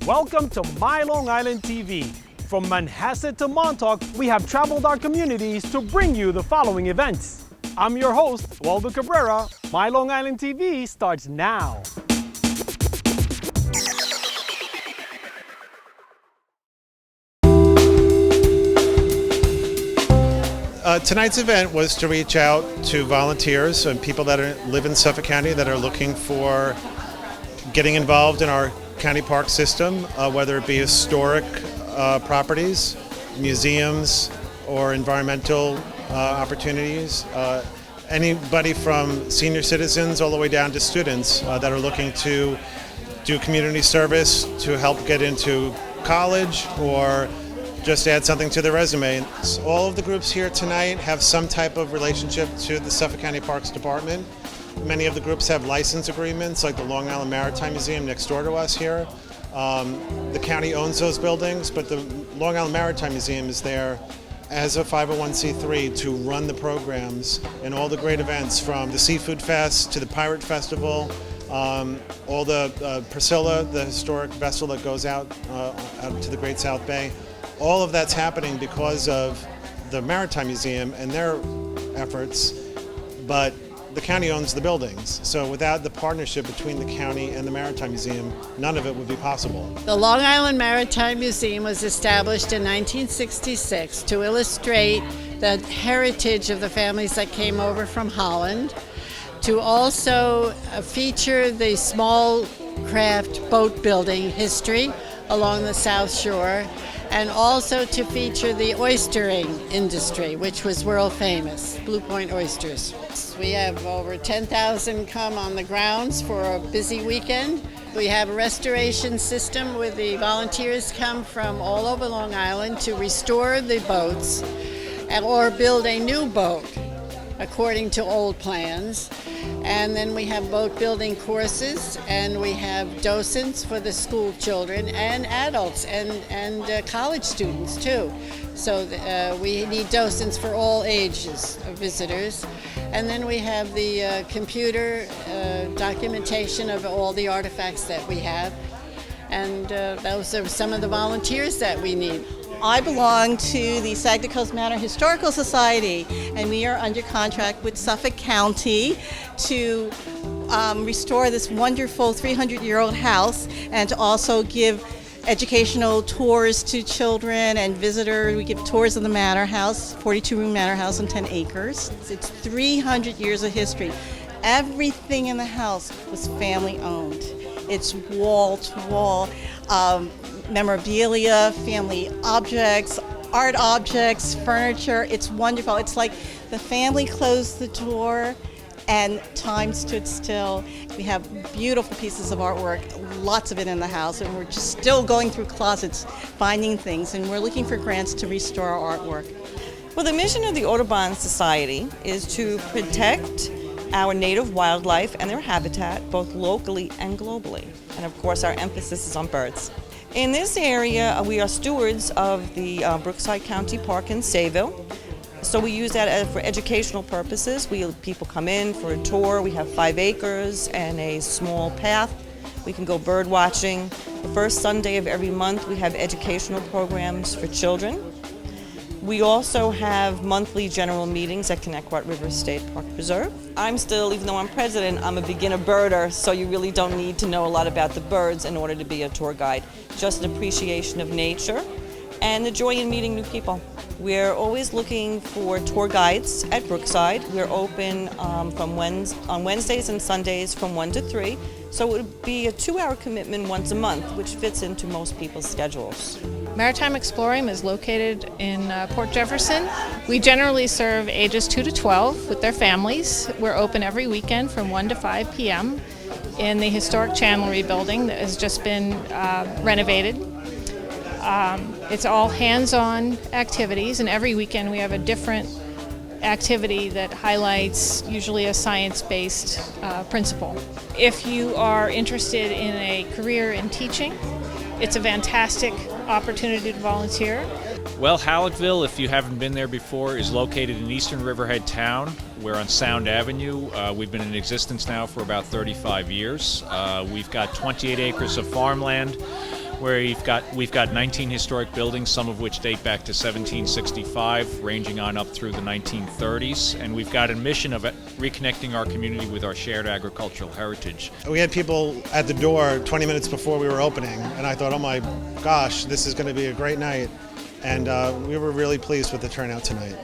Welcome to MyLITV. From Manhasset to Montauk, we have traveled our communities to bring you the following events. I'm your host, Waldo Cabrera. MyLITV starts now. Tonight's event was to reach out to volunteers and people that live in Suffolk County that are looking for getting involved in our county park system, whether it be historic properties, museums, or environmental opportunities. Anybody from senior citizens all the way down to students that are looking to do community service to help get into college or just add something to their resume. All of the groups here tonight have some type of relationship to the Suffolk County Parks Department. Many of the groups have license agreements, like the Long Island Maritime Museum next door to us here. The county owns those buildings, but the Long Island Maritime Museum is there as a 501c3 to run the programs and all the great events, from the Seafood Fest to the Pirate Festival, all the Priscilla, the historic vessel that goes out to the Great South Bay. All of that's happening because of the Maritime Museum and their efforts, but the county owns the buildings. So without the partnership between the county and the Maritime Museum, none of it would be possible. The Long Island Maritime Museum was established in 1966 to illustrate the heritage of the families that came over from Holland, to also feature the small craft boat building history along the South Shore, and also to feature the oystering industry, which was world famous, Blue Point oysters. We have over 10,000 come on the grounds for a busy weekend. We have a restoration system where the volunteers come from all over Long Island to restore the boats or build a new boat according to old plans. And then we have boat building courses, and we have docents for the school children and adults and college students too. So we need docents for all ages of visitors. And then we have the computer documentation of all the artifacts that we have. And those are some of the volunteers that we need. I belong to the Sagtikos Manor Historical Society, and we are under contract with Suffolk County to restore this wonderful 300-year-old house and to also give educational tours to children and visitors. We give tours of the Manor House, 42-room Manor House on 10 acres. It's 300 years of history. Everything in the house was family owned. It's wall to wall. Memorabilia, family objects, art objects, furniture. It's wonderful. It's like the family closed the door and time stood still. We have beautiful pieces of artwork, lots of it in the house, and we're just still going through closets, finding things, and we're looking for grants to restore our artwork. Well, the mission of the Audubon Society is to protect our native wildlife and their habitat, both locally and globally. And of course, our emphasis is on birds. In this area, we are stewards of the Brookside County Park in Sayville. So we use that for educational purposes. People come in for a tour. We have 5 acres and a small path. We can go bird watching. The first Sunday of every month, we have educational programs for children. We also have monthly general meetings at Connecticut River State Park Preserve. I'm still, even though I'm president, I'm a beginner birder, so you really don't need to know a lot about the birds in order to be a tour guide. Just an appreciation of nature and the joy in meeting new people. We're always looking for tour guides at Brookside. We're open on Wednesdays and Sundays from 1 to 3. So it would be a 2-hour commitment once a month, which fits into most people's schedules. Maritime Explorium is located in Port Jefferson. We generally serve ages 2 to 12 with their families. We're open every weekend from 1 to 5 p.m. in the historic chandlery building that has just been renovated. It's all hands-on activities, and every weekend we have a different activity that highlights usually a science-based principle. If you are interested in a career in teaching, it's a fantastic opportunity to volunteer. Well, Hallockville, if you haven't been there before, is located in Eastern Riverhead Town. We're on Sound Avenue. We've been in existence now for about 35 years. We've got 28 acres of farmland. where we've got 19 historic buildings, some of which date back to 1765, ranging on up through the 1930s. And we've got a mission of reconnecting our community with our shared agricultural heritage. We had people at the door 20 minutes before we were opening, and I thought, oh my gosh, this is going to be a great night. And we were really pleased with the turnout tonight.